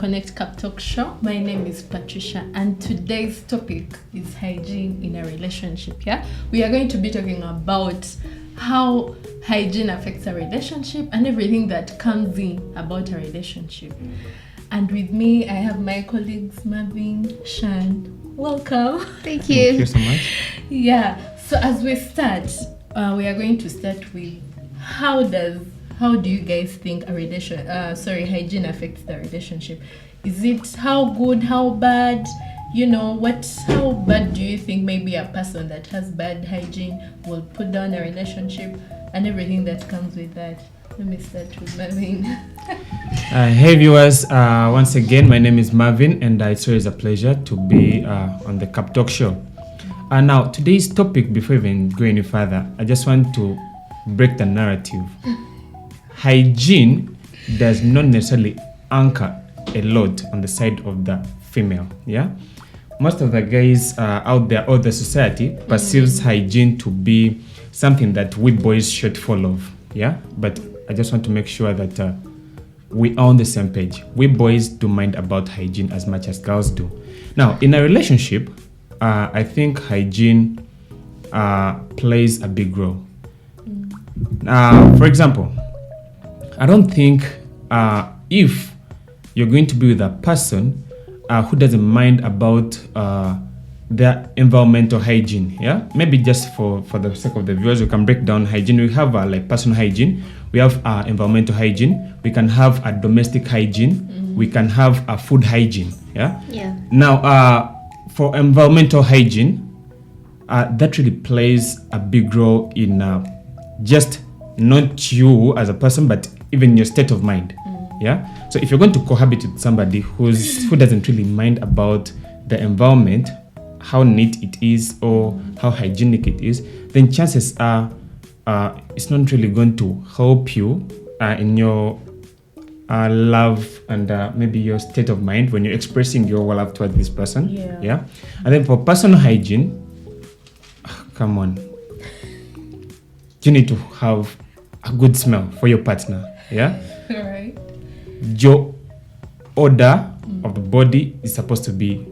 Konnekt Cuptalk show. My name is Patricia, and today's topic is hygiene in a relationship. Yeah, we are going to be talking about how hygiene affects a relationship and everything that comes in about a relationship. And with me, I have my colleagues Marvin, Shan. Welcome. Thank you. Thank you so much. Yeah. So as we start, we are going to start with how do you guys think hygiene affects the relationship? Is it how good, how bad? How bad do you think maybe a person that has bad hygiene will put down a relationship and everything that comes with that? Let me start with Marvin. Hey viewers, once again, my name is Marvin, and it's always a pleasure to be on the Cuptalk show. Now, today's topic, before even going any further, I just want to break the narrative. Hygiene does not necessarily anchor a lot on the side of the female. Yeah, most of the guys out there, or the society, perceives hygiene to be something that we boys should follow. Yeah, but I just want to make sure that we are on the same page. We boys do mind about hygiene as much as girls do. Now, in a relationship, I think hygiene plays a big role. For example, I don't think if you're going to be with a person who doesn't mind about their environmental hygiene, yeah, maybe just for the sake of the viewers, we can break down hygiene. We have like personal hygiene, we have environmental hygiene, we can have a domestic hygiene, we can have a food hygiene. Yeah. Now, for environmental hygiene, that really plays a big role in just not you as a person, but even your state of mind. Yeah. So if you're going to cohabit with somebody who doesn't really mind about the environment, how neat it is or how hygienic it is, then chances are it's not really going to help you in your love and maybe your state of mind when you're expressing your love towards this person. Yeah. And then for personal hygiene, come on, you need to have a good smell for your partner. Yeah. All right. Your odor of the body is supposed to be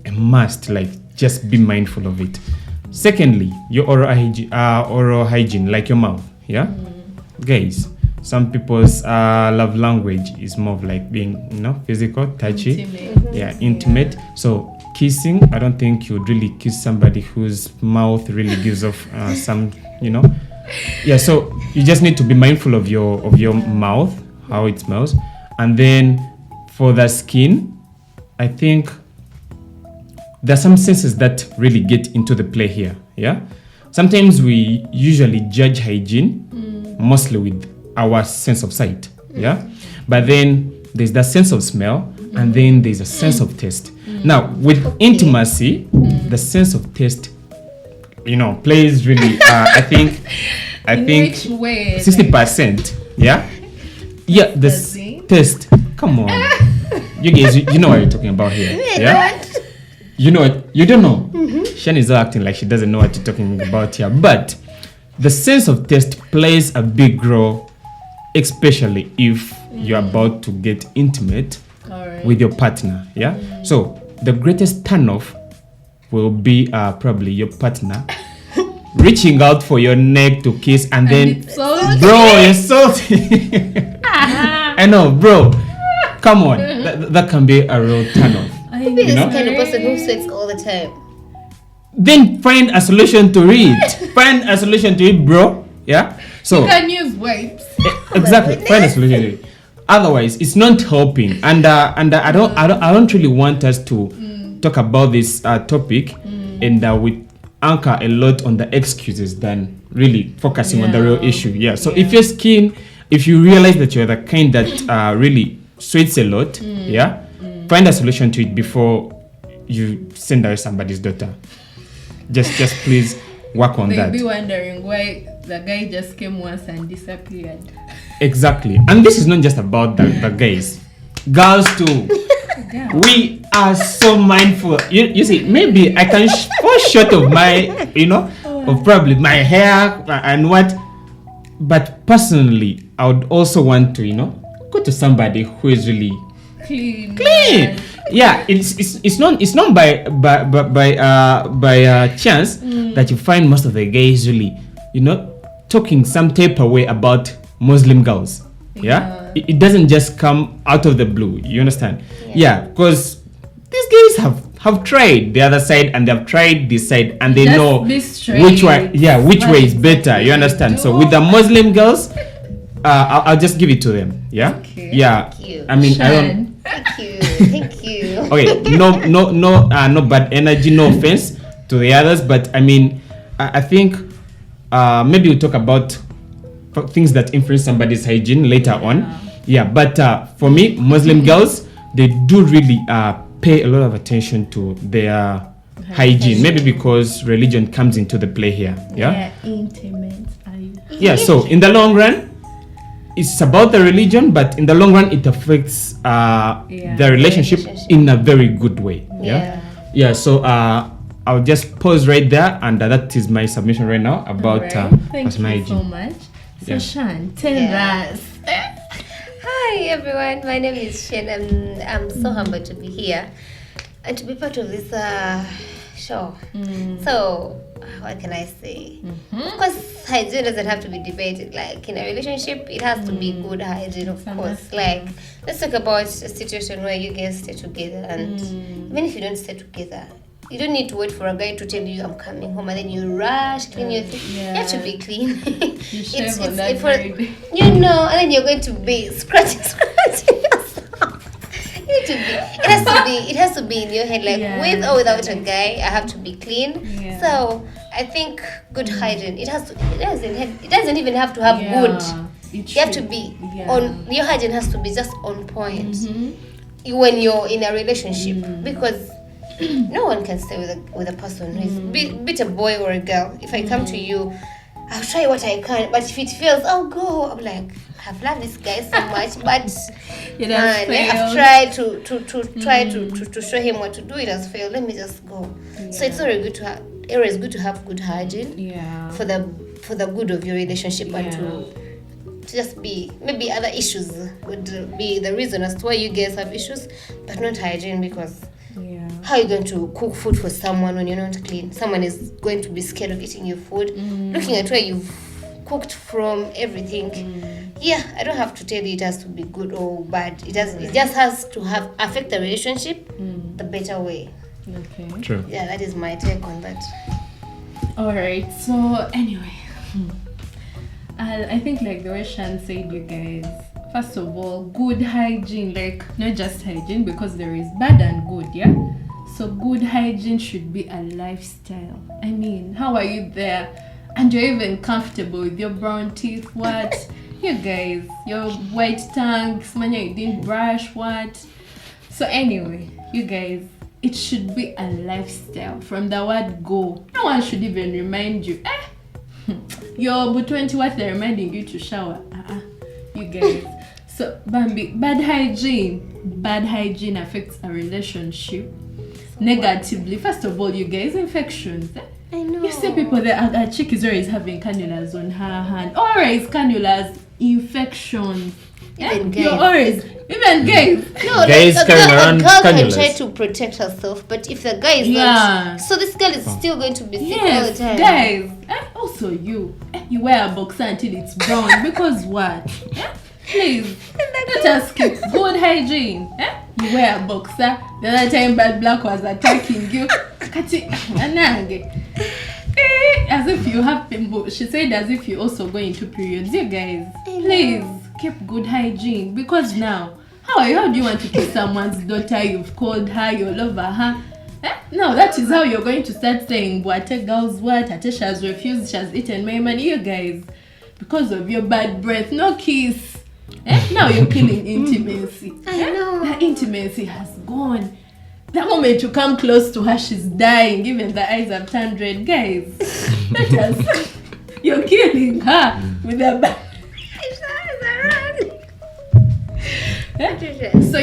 a must. Like, just be mindful of it. Secondly, your oral hygiene, like your mouth. Yeah. Guys, some people's love language is more of like being, physical, touchy. Intimate. Intimate. So kissing, I don't think you'd really kiss somebody whose mouth really gives off some, Yeah, so you just need to be mindful of your mouth, how it smells. And then for the skin, I think there are some senses that really get into the play here. Yeah. Sometimes we usually judge hygiene mostly with our sense of sight. Yeah. But then there's that sense of smell, and then there's a sense of taste. Now, with intimacy, the sense of taste, plays really. I think 60%. Yeah. Yeah. The taste. Come on, you guys. You know what you're talking about here. Yeah. You know what? You don't know. Shan is acting like she doesn't know what you're talking about here. But the sense of taste plays a big role, especially if you're about to get intimate with your partner. Yeah. So the greatest turn-off will be probably your partner reaching out for your neck to kiss, and then, bro, you're salty. I know, bro. Come on, that can be a real turn-off. Maybe this kind of person who sweats all the time. Then find a solution to it. Bro. Yeah. So you can use wipes. Exactly. Find a solution to it. Otherwise, it's not helping. And I don't really want us to talk about this topic, and we anchor a lot on the excuses than really focusing on the real issue. Yeah. So if you realize that you're the kind that really sweats a lot, find a solution to it before you send away somebody's daughter. Just please work on that. They'll be wondering why the guy just came once and disappeared. Exactly. And this is not just about the guys. Girls too. Yeah. We are so mindful. You see, maybe I can fall short of my, of probably my hair and what. But personally, I would also want to, go to somebody who is really Clean. Yeah, it's not by chance that you find most of the guys usually, talking some type of way about Muslim girls. Yeah, it doesn't just come out of the blue. You understand? Yeah, because these guys have tried the other side and they've tried this side and they know which way is better. You understand? So with the Muslim girls, I'll just give it to them. Yeah. Okay. Yeah. Thank you. I mean, I don't. Thank you. Okay. No bad energy. No offense to the others, but I mean, I think maybe we'll talk about things that influence somebody's hygiene later on. Yeah. But for me, Muslim girls, they do really pay a lot of attention to their hygiene. Maybe because religion comes into the play here. Yeah. Intimate. Yeah. So in the long run, it's about the religion, but in the long run, it affects the relationship in a very good way. Yeah. So I'll just pause right there, and that is my submission right now about thank you hygiene. so much. So Shan, tell us. Hi everyone, my name is Shen. I'm so humbled to be here and to be part of this show. So what can I say? Of course, hygiene doesn't have to be debated. Like in a relationship, it has to be good hygiene, of course. Like let's talk about a situation where you guys stay together, and even if you don't stay together, you don't need to wait for a guy to tell you I'm coming home and then you rush clean your thing. You have to be clean. You shave on that and then you're going to be scratching yourself. It has to be in your head, like with or without a guy, I have to be clean. So I think good hygiene. It doesn't even have to have good. You have to be on. Your hygiene has to be just on point when you're in a relationship, because no one can stay with a person who is be it a boy or a girl. If I come to you, I'll try what I can, but if it fails, I'll go. I'm like, I've loved this guy so much, but I've tried to show him what to do. It has failed. Let me just go. So it's always good to have good hygiene for the good of your relationship, and to just be, maybe other issues would be the reason as to why you guys have issues, but not hygiene. Because how are you going to cook food for someone when you're not clean? Someone is going to be scared of eating your food, looking at where you've cooked from, everything. I don't have to tell you it has to be good or bad. It just has to affect the relationship the better way. Okay. True. Yeah, that is my take on that. All right. So anyway, I think like the way Shan said, you guys, first of all, good hygiene, like not just hygiene, because there is bad and good, so good hygiene should be a lifestyle. I mean, how are you there and you're even comfortable with your brown teeth? What? You guys, your white tongue, Manya, you didn't brush, what? So anyway, you guys, it should be a lifestyle from the word go. No one should even remind you, you're but 20, what they're reminding you to shower. You guys. So Bambi, bad hygiene affects a relationship negatively. First of all, you guys, infections. I know. You see people that a chick is always having cannulas on her hand. Always cannulas, infections. Even gays. You're always, even gays. No, gays like carrying a around girl can cannulas. try to protect herself, but if the guy is not, so this girl is still going to be sick all the time. Guys, also you wear a boxer until it's brown because what? Please, let us keep good hygiene. You wear a boxer. The other time Bad Black was attacking you. As if you have pimple. She said as if you also go into periods. You guys, please keep good hygiene, because now, how do you want to kiss someone's daughter? You've called her, you love her. No, that is how you're going to start saying, what a girl's what? Atisha has refused, she has eaten my money. You guys, because of your bad breath, no kiss. Now you're killing intimacy. I know. That intimacy has gone. The moment you come close to her, she's dying. Even the eyes have turned red. Guys, you're killing her with a bad. So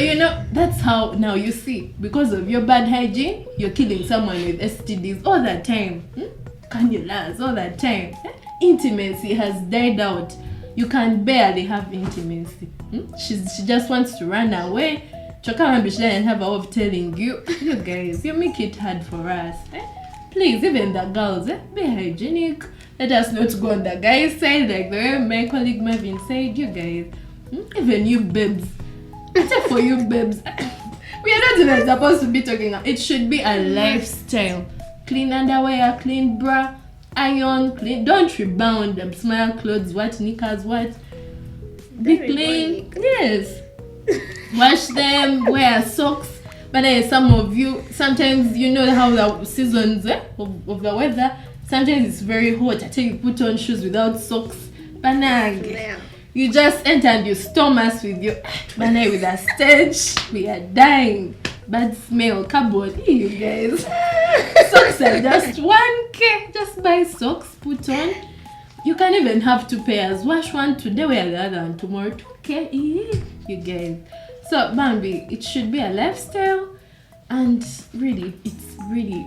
that's how now you see, because of your bad hygiene, you're killing someone with STDs all the time. Cannulas all the time. Intimacy has died out. You can barely have intimacy. She just wants to run away. Choka and have a way of telling you, you guys, you make it hard for us. Please, even the girls, be hygienic. Let us not go on the guys' side, like the way my colleague Marvin said. You guys, even you babes, except for you babes, we are not even supposed to be talking. It should be a lifestyle. Clean underwear, clean bra, iron, clean. Don't rebound them small clothes. What knickers? What? Be clean. Yes. Wash them. Wear socks. But then some of you, sometimes you know how the seasons of the weather. Sometimes it's very hot. I tell you, put on shoes without socks. Banag. You just enter and you storm us with your banag with a stench. We are dying. Bad smell. Cardboard. You guys. Socks are just 1K. Just buy socks. Put on. You can even have 2 pairs. Wash one today, wear the other one tomorrow. 2K. You guys. So, Bambi, it should be a lifestyle. And really, it's really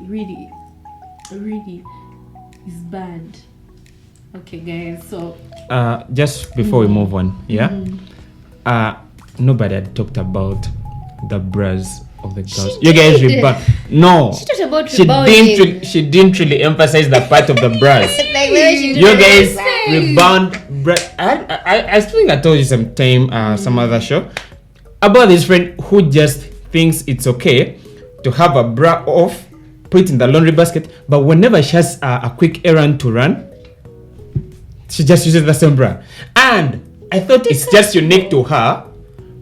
is bad. Okay, guys, so just before we move on, nobody had talked about the bras of the girls. You guys no, she talked about she didn't really emphasize the part of the bras. Like you guys rebound I think I told you some other show about this friend who just thinks it's okay to have a bra off, put it in the laundry basket, but whenever she has a quick errand to run, she just uses the same bra. And I thought it's just unique to her,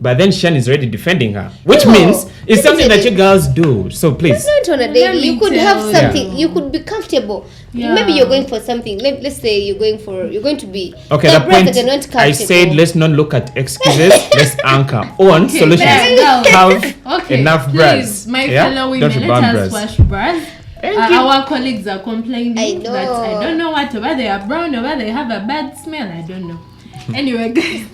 but then Shan is already defending her, which means it's something that you girls do. So please. It's not on a daily. You could have something. You could be comfortable. Yeah. Maybe you're going for something. Let's say you're going to be. Okay, the point I said, let's not look at excuses. Let's anchor on solutions. Have enough bras. My fellow women, let us wash bras. Our colleagues are complaining that I don't know whether they are brown or whether they have a bad smell. I don't know. Anyway, guys.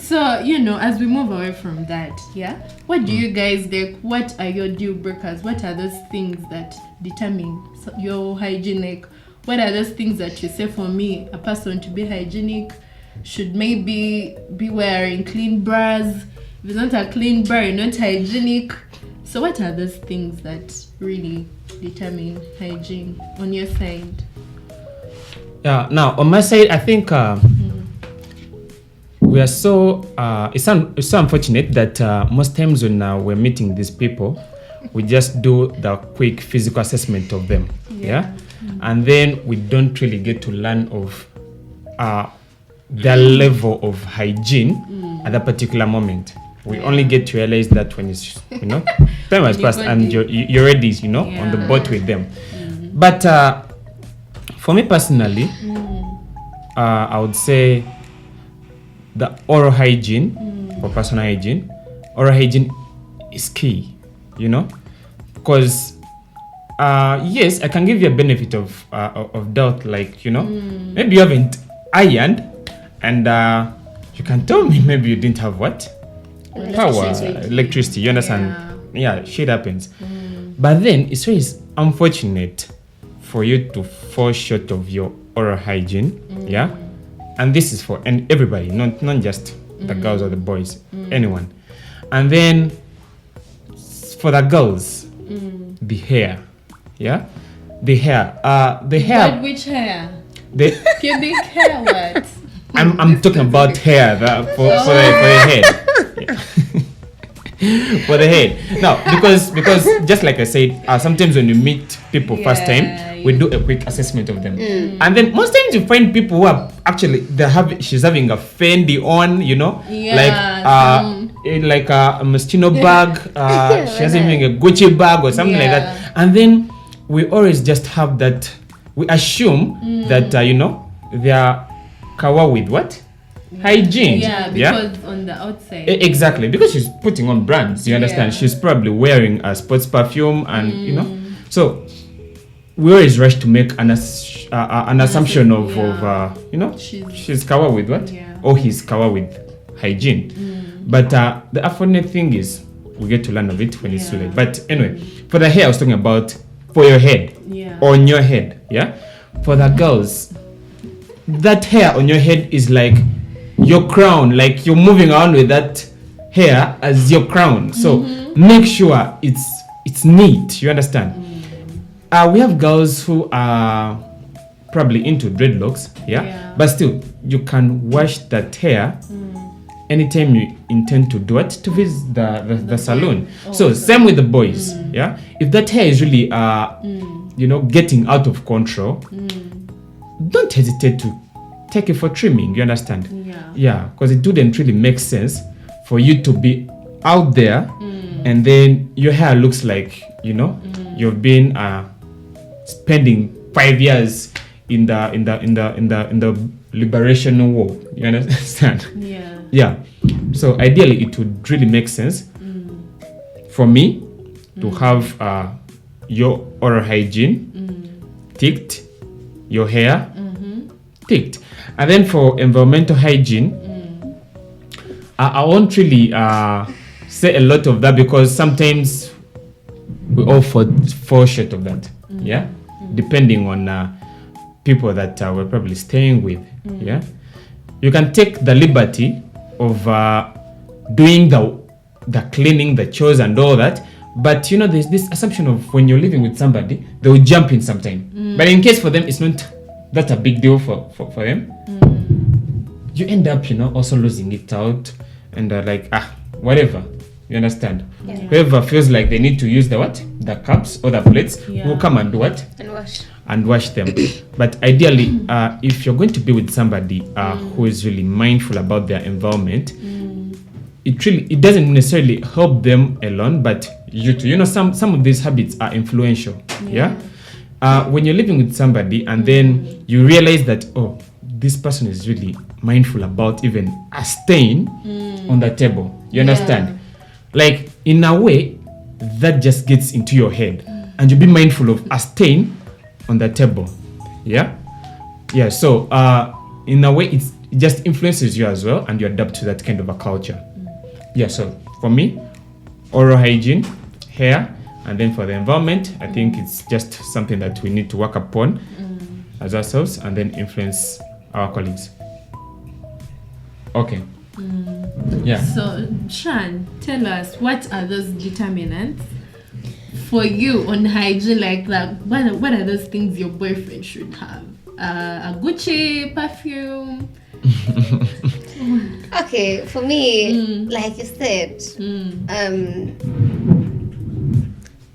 So as we move away from that, what do you guys like? What are your deal breakers? What are those things that determine your hygienic? What are those things that you say, for me, a person to be hygienic should maybe be wearing clean bras? If it's not a clean bra, you're not hygienic. So what are those things that really determine hygiene on your side? Yeah. Now on my side, I think we are so it's so unfortunate that most times when we're meeting these people, we just do the quick physical assessment of them, and then we don't really get to learn of their level of hygiene at that particular moment. We only get to realize that when it's time has passed and you're already on the boat with them. But for me personally, I would say the oral hygiene or personal hygiene. Oral hygiene is key, because yes, I can give you a benefit of doubt, like maybe you haven't ironed, and you can tell me maybe you didn't have what electricity. You understand? Yeah, shit happens. But then it's always unfortunate for you to fall short of your oral hygiene, and this is for everybody, not just the girls or the boys, anyone. And then for the girls, the hair, the hair. But which hair? The pubic hair. What? I'm talking about hair for the head. For the head. Now, because just like I said, sometimes when you meet people first time, we do a quick assessment of them, and then most times you find people who are actually she's having a Fendi on, like a Moschino bag, she's having a Gucci bag or something like that, and then we always just have that. We assume that they are kawa with what? Hygiene. Because on the outside. Exactly, because she's putting on brands. You understand? She's probably wearing a sports perfume, and so we always rush to make an assumption of she's kawa with what? Or he's kawa with hygiene. But the unfortunate thing is we get to learn of it when it's too late. But anyway, for the hair, I was talking about for your head, on your head. For the girls, that hair on your head is like your crown, like you're moving around with that hair as your crown. So make sure it's neat. You understand? We have girls who are probably into dreadlocks, but still you can wash that hair anytime you intend to do it, to visit the salon. So same with the boys. If that hair is really getting out of control, don't hesitate to take it for trimming. You understand? Because it wouldn't really make sense for you to be out there and then your hair looks like you've been spending 5 years in the liberation war. You understand? So ideally it would really make sense for me to have your oral hygiene ticked, your hair ticked. And then for environmental hygiene, I won't really say a lot of that, because sometimes we all fall short of that. Depending on people that we're probably staying with. You can take the liberty of doing the cleaning, the chores and all that, but there's this assumption of when you're living with somebody, they'll jump in sometime. But in case for them it's not that a big deal for them, you end up also losing it out and whatever. You understand? Whoever feels like they need to use the cups or the plates will come and do what? And wash them. But ideally, if you're going to be with somebody who is really mindful about their environment, it doesn't necessarily help them alone, but you too. Some of these habits are influential. When you're living with somebody and then you realize that, oh, this person is really mindful about even a stain on the table. You understand? Like, in a way, that just gets into your head and you'll be mindful of a stain on the table. So in a way, it just influences you as well, and you adapt to that kind of a culture. So for me, oral hygiene, hair, and then for the environment, I think it's just something that we need to work upon as ourselves and then influence our colleagues. Okay. So Shan, tell us, what are those determinants for you on hygiene? Like what are those things your boyfriend should have? A Gucci perfume? Okay, for me, like you said,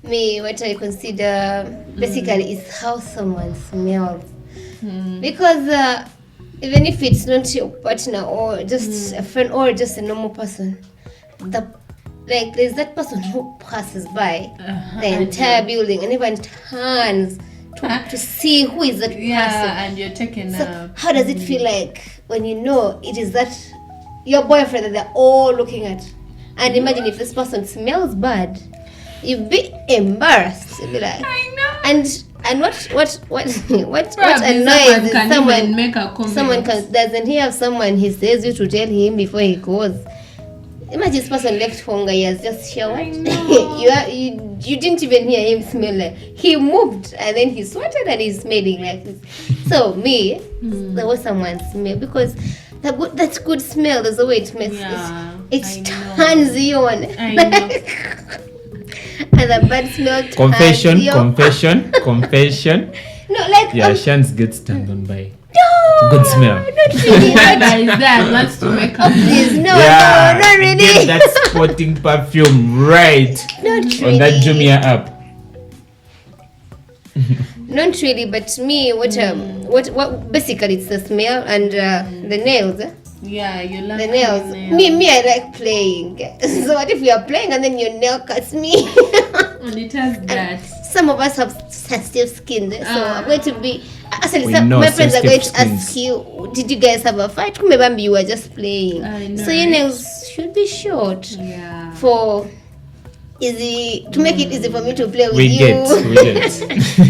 me, what I consider basically is how someone smells. Because even if it's not your partner or just a friend or just a normal person, there's that person who passes by the entire building and even turns to see who is that person. And you're taken up. How does it feel like when you know it is that your boyfriend that they're all looking at? And imagine if this person smells bad, you'd be embarrassed. You'd be like, I know. And what Probably annoys is someone make a comment. someone doesn't he have someone he says you to tell him before he goes? Imagine this person left home, he has just showered. you didn't even hear him smell like he moved and then he sweated and he's smelling like this. So me, there was someone smell, because that's good smell. There's a way it makes it turns you on. I know. And the bad smell Confession. No, like Shans gets turned on by no, good smell. not really. That wants to make up. Please, no, not really. Get that spotting perfume right Not on that really. Jumia app. Not really, but me, what basically it's the smell and the nails. You love The nails. Me, I like playing. So what if you are playing and then your nail cuts me? And it has that. Some of us have sensitive skin, so I'm going to be. Actually, We know my friends are going to sensitive ask you, did you guys have a fight? Maybe you were just playing. I know, So your right? nails should be short for easy, to make it easy for me to play with We you. get.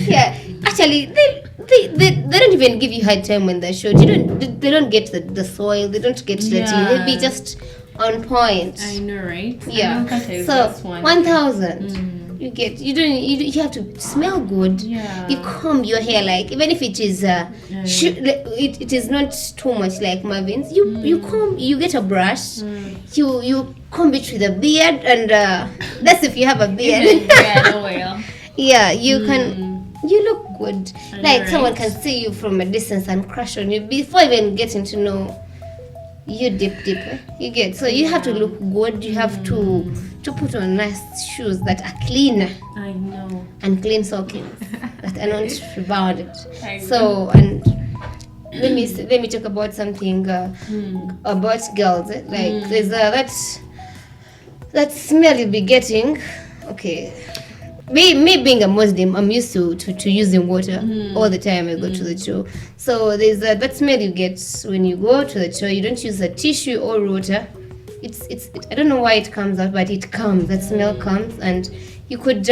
Yeah, actually, they don't even give you hard time when they're short. They don't get the soil. They don't get the tea. They'll be just on point. I know, right? Yeah. So 1,000. You have to smell good. You comb your hair, like even if it is it is not too much like Marvin's. You comb, you get a brush, you comb it with a beard, and that's if you have a beard. Yeah, you can. You look good. Like someone can see you from a distance and crush on you before even getting to know you deep. You get, so you have to look good. You have to put on nice shoes that are clean. I know. And clean stockings that are not rebounded. So, and let me talk about something about girls. Like there's that smell you'll be getting. Okay. Me being a Muslim, I'm used to using water all the time I go to the church. So there's that smell you get when you go to the church. You don't use a tissue or water. It's I don't know why it comes out, but it comes. That smell comes, and you could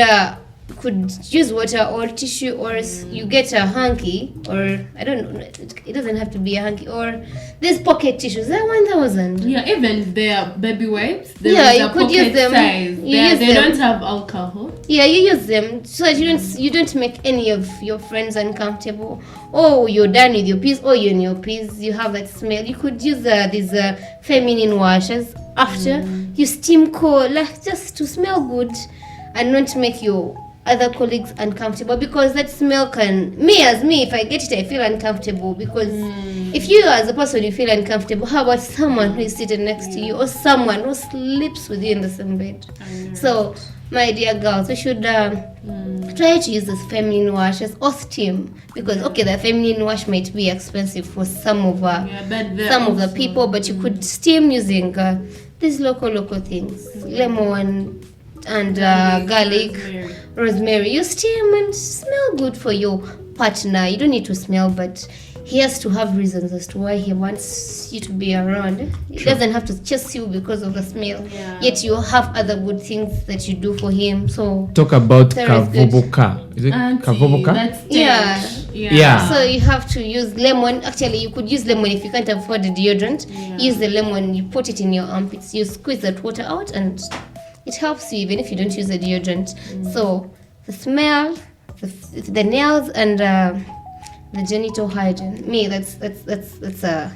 use water or tissue, or you get a hanky, or I don't know. It doesn't have to be a hanky, or there's pocket tissues. They're 1,000. Yeah, even their baby wipes. You could use them. They don't have alcohol. Yeah, you use them so that you don't make any of your friends uncomfortable. Oh, you're done with your piece, or you're in your piece, you have that smell. You could use these feminine washes after you steam cold, like just to smell good and not make your other colleagues uncomfortable, because that smell can if I get it I feel uncomfortable, because if you as a person you feel uncomfortable, how about someone who is sitting next to you, or someone who sleeps with you in the same bed? So my dear girls, we should try to use these feminine washes or steam, because the feminine wash might be expensive for some of the people, but you could steam using these local things, lemon and garlic, rosemary. You steam and smell good for your partner. You don't need to smell, but he has to have reasons as to why he wants you to be around. He doesn't have to chase you because of the smell. Yet you have other good things that you do for him. So talk about kavoboka. Is it kavoboka? Yeah. So you have to use lemon. Actually, you could use lemon if you can't afford the deodorant. Use the lemon. You put it in your armpits. You squeeze that water out, and it helps you even if you don't use a deodorant. So the smell, the nails, and the genital hygiene. That's a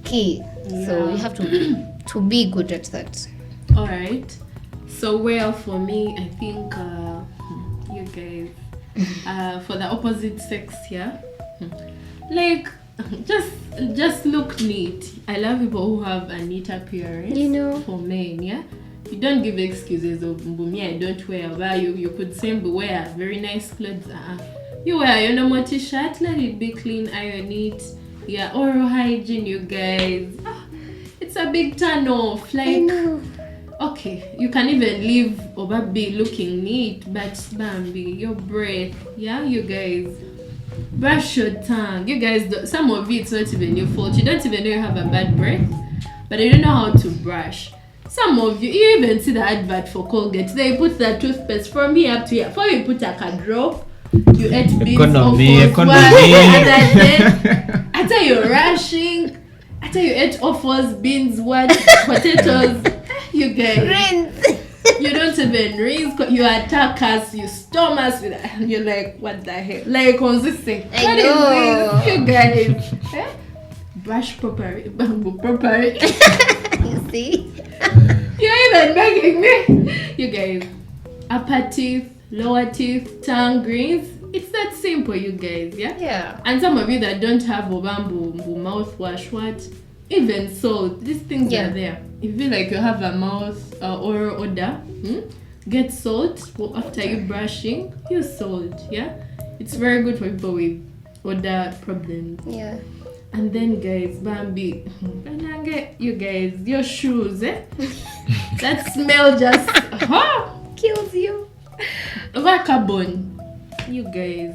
key. So you have to be good at that. All right. So for me, I think you guys for the opposite sex here, like just look neat. I love people who have a neat appearance. For men, yeah. You don't give excuses of me, I don't wear. Well, you could simply wear very nice clothes. You wear your normal t-shirt, let it be clean, iron it. Yeah, oral hygiene, you guys. It's a big turn off. Like, okay, you can even leave or be looking neat, but Bambi, your breath, yeah, you guys. Brush your tongue. You guys, some of it's not even your fault. You don't even know you have a bad breath, but you don't know how to brush. Some of you even see the advert for Colgate. They put the toothpaste from here up to here. Before you put a drop, you ate beans economy. After you're rushing, after you ate offals, beans, potatoes, you guys. Rinse. You don't even rinse. You attack us. You storm us with. And you're like, what the hell? Like consistent. I know. Is this? You guys. Brush properly. You see. You're even begging me. You guys, upper teeth, lower teeth, tongue, greens. It's that simple, you guys, yeah? Yeah. And some of you that don't have obambu mouthwash, what? Even salt, these things are there. If you feel like you have a mouth or odor, get salt after you brushing. Use salt, yeah? It's very good for people with odor problems. Yeah. And then guys, Bambi, you guys, your shoes, that smell just kills you. Carbon. You guys,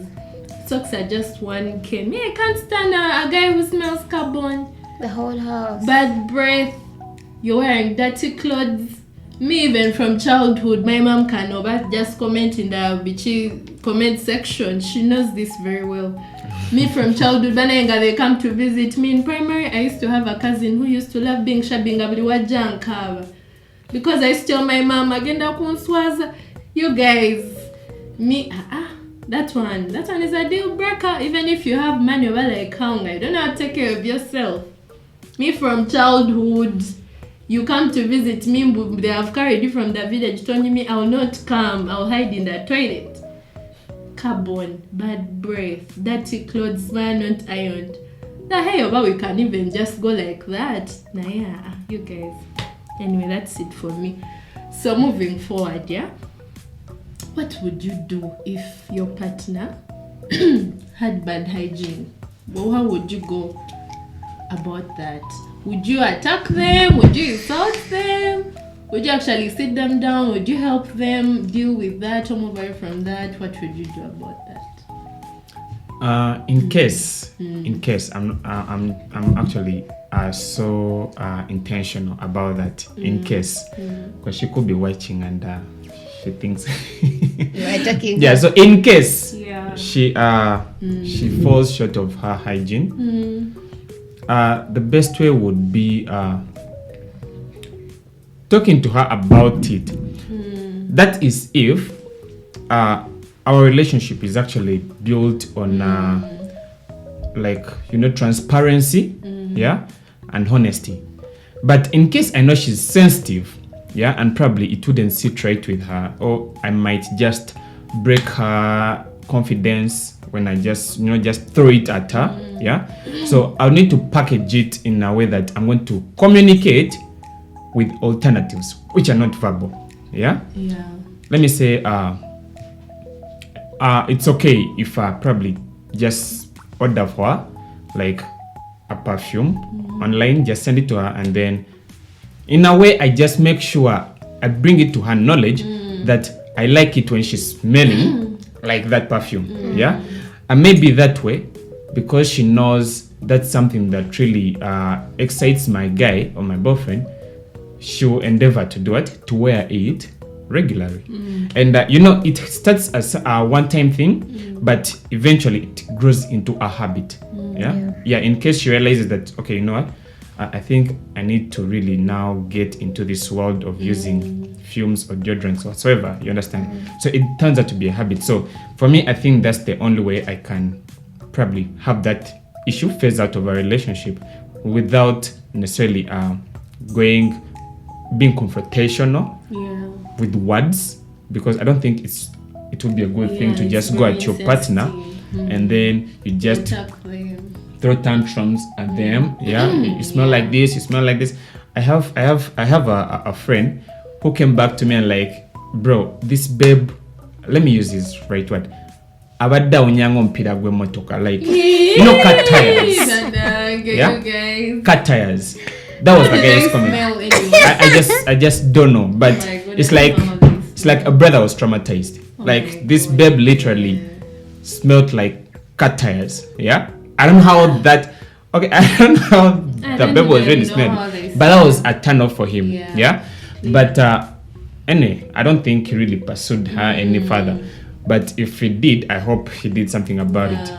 socks are just 1K. Me, I can't stand a guy who smells carbon. The whole house. Bad breath. You're wearing dirty clothes. Me, even from childhood, my mom can know, but just comment in the bitchy comment section. She knows this very well. Me from childhood, Banenga, they come to visit me in primary. I used to have a cousin who used to love being shabinga junk, because I used to tell my mom, agenda kunswaza. You guys, me, that one is a deal breaker. Even if you have money over like hunger, you don't know how to take care of yourself. Me from childhood, You come to visit me, they have carried you from the village, telling me I'll not come, I'll hide in the toilet. Carbon, bad breath, dirty clothes, man, not ironed. Now, hey, but we can even just go like that. Nah, yeah, you guys. Anyway, that's it for me. So moving forward, yeah. What would you do if your partner had bad hygiene? Well, how would you go about that? Would you attack them? Would you insult them? Would you actually sit them down? Would you help them deal with that or move away from that? What would you do about that? In case, I'm actually so intentional about that. In case, because she could be watching and she thinks. You're attacking. Yeah. So in case she falls short of her hygiene. The best way would be talking to her about it. That is if our relationship is actually built on transparency, and honesty. But in case I know she's sensitive, and probably it wouldn't sit right with her, or I might just break her confidence when I just throw it at her. So I'll need to package it in a way that I'm going to communicate with alternatives which are not verbal. Let me say it's okay if I probably just order for her like a perfume online, just send it to her, and then in a way I just make sure I bring it to her knowledge that I like it when she's smelling like that perfume. And maybe that way, because she knows that's something that really excites my guy or my boyfriend, she'll endeavor to do it, to wear it regularly. And it starts as a one-time thing, but eventually it grows into a habit. In case she realizes that, okay, you know what, I think I need to really now get into this world of using fumes or deodorants or whatsoever, you understand? So it turns out to be a habit. So for me, I think that's the only way I can probably have that issue phase out of a relationship without necessarily being confrontational with words, because I don't think it would be a good thing to just go at your partner and then you just throw tantrums at them. You smell like this, you smell like this. I have a friend who came back to me and like, bro, this babe, let me use this right word, abadda unyango mpira gwe motoka, like cut tires. Cut tires. That was the guy's comment. I just don't know, but it's like a brother was traumatized. Like this babe literally smelled like cut tires. I don't know how that. Okay, I don't know how the babe was really smelling, but that was a turn off for him. But anyway, I don't think he really pursued her any further. But if he did, I hope he did something about it.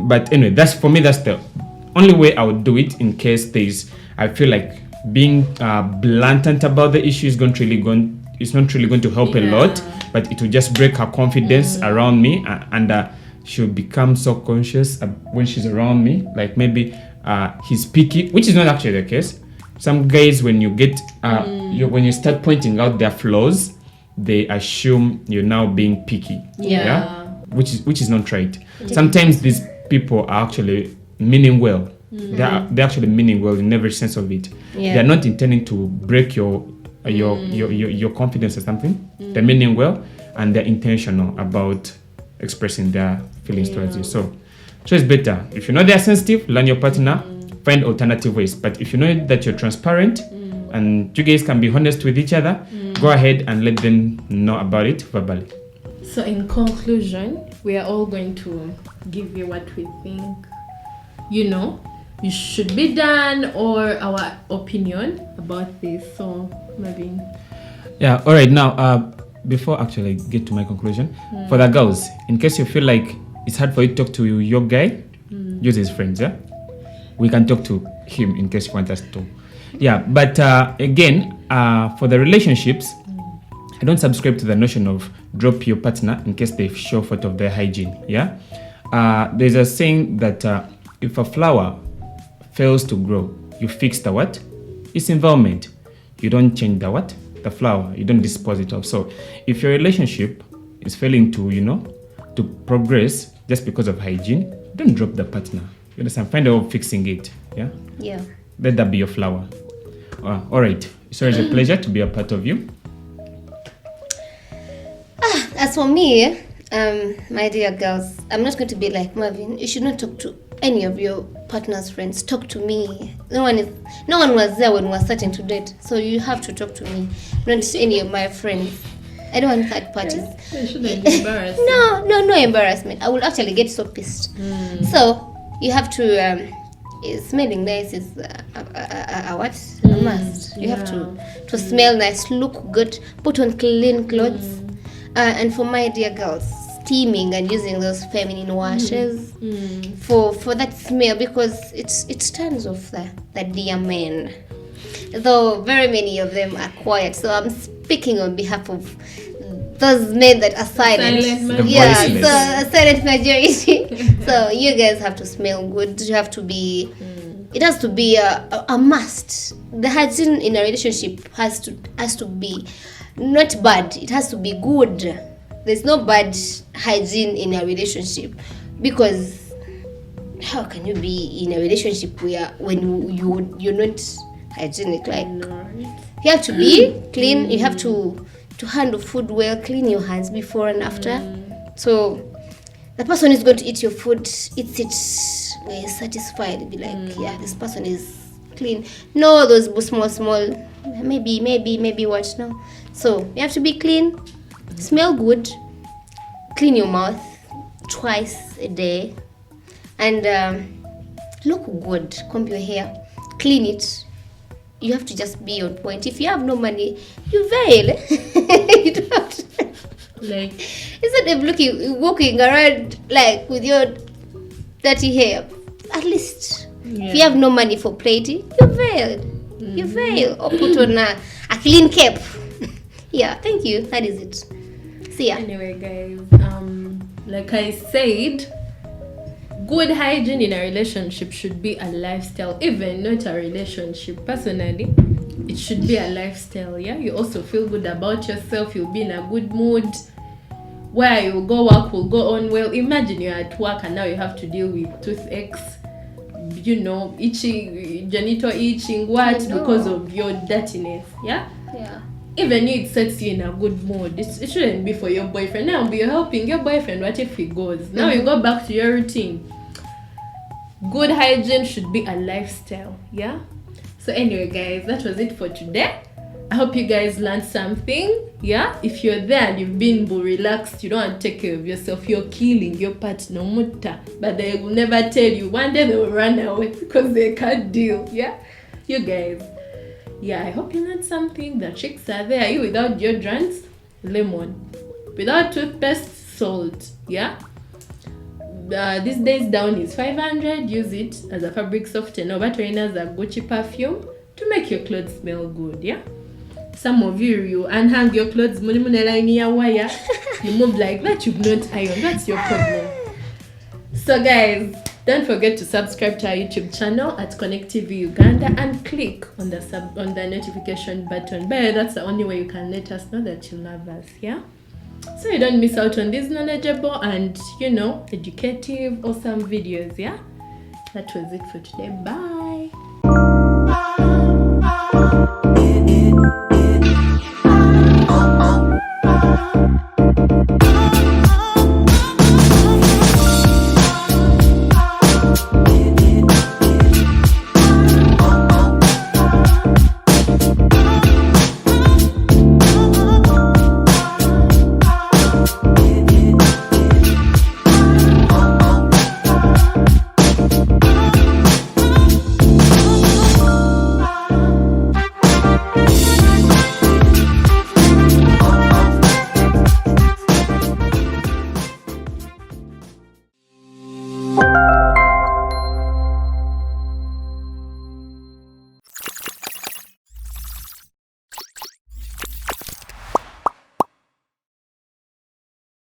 But anyway, that's the only way I would do it, in case I feel like being blatant about the issue is not really going to help a lot, but it will just break her confidence around me, and she'll become so conscious when she's around me. Like maybe he's picky, which is not actually the case. Some guys, when you get when you start pointing out their flaws, they assume you're now being picky. Which is not right. Sometimes these people are actually meaning well. They're actually meaning well in every sense of it. They're not intending to break your confidence or something. They're meaning well, and they're intentional about expressing their feelings towards you. So it's better if you know they're sensitive, learn your partner, find alternative ways. But if you know that you're transparent and you guys can be honest with each other, go ahead and let them know about it verbally. So in conclusion, we are all going to give you what we think it should be done, or our opinion about this. So maybe all right, now before actually I get to my conclusion, for the girls, in case you feel like it's hard for you to talk to your guy, use his friends. We can talk to him in case you want us to. But again, for the relationships, I don't subscribe to the notion of drop your partner in case they show short of their hygiene. There's a saying that if a flower fails to grow, you fix the what? Its environment. you don't change the what? The flower. You don't dispose it off. So if your relationship is failing to, to progress just because of hygiene, don't drop the partner. You understand? Find a way of fixing it. Yeah? Yeah. Let that be your flower. All right. So it's a pleasure to be a part of you. As for me, my dear girls, I'm not going to be like Marvin. You should not talk to any of your partner's friends. Talk to me. No one was there when we were starting to date, so you have to talk to me, not to any of my friends. I don't want third parties. You shouldn't embarrass. No embarrassment. I will actually get so pissed. So you have to. Smelling nice is a what? A must. You have to smell nice, look good, put on clean clothes. And for my dear girls, steaming and using those feminine washes for that smell, because it turns off the dear men. Though very many of them are quiet, so I'm speaking on behalf of those men that are silent. So a silent majority. So you guys have to smell good. You have to be. It has to be a must. The hygiene in a relationship has to be not bad. It has to be good. There's no bad hygiene in a relationship, because how can you be in a relationship when you're not hygienic? Like, you have to be clean. You have to handle food well. Clean your hands before and after. So the person is going to eat your food, eats it, is satisfied, be like, yeah, this person is clean. No, those small, maybe what? No. So you have to be clean, smell good, clean your mouth twice a day, and look good. Comb your hair, clean it. You have to just be on point. If you have no money, you veil. You don't have to. Like, instead of walking around like with your dirty hair, at least if you have no money for plating, you veil. You veil, or put on a clean cap. Yeah, thank you. That is it. See ya. Anyway, guys, like I said, good hygiene in a relationship should be a lifestyle, even not a relationship. Personally, it should be a lifestyle. Yeah, you also feel good about yourself. You'll be in a good mood. Where you go, work will go on well. Imagine you're at work and now you have to deal with toothaches, itching, genital itching, because of your dirtiness. Yeah. Even it sets you in a good mood. It shouldn't be for your boyfriend. Now be helping your boyfriend. What if he goes? Now you go back to your routine. Good hygiene should be a lifestyle. Yeah. So anyway, guys, that was it for today. I hope you guys learned something. Yeah. If you're there and you've been relaxed, you don't want to take care of yourself, you're killing your partner, but they will never tell you. One day they will run away because they can't deal. Yeah. You guys. Yeah, I hope you learned something. The chicks are there. You without deodorants, lemon. Without toothpaste, salt. Yeah. These days down is 500. Use it as a fabric softener. But trainers are Gucci perfume to make your clothes smell good. Yeah. Some of you unhang your clothes, line your wire. You move like that, you've not ironed. That's your problem. So guys, don't forget to subscribe to our YouTube channel at Konnekt TV Uganda and click on the notification button. But that's the only way you can let us know that you love us, yeah? So you don't miss out on these knowledgeable and, educative, awesome videos, yeah? That was it for today. Bye! you.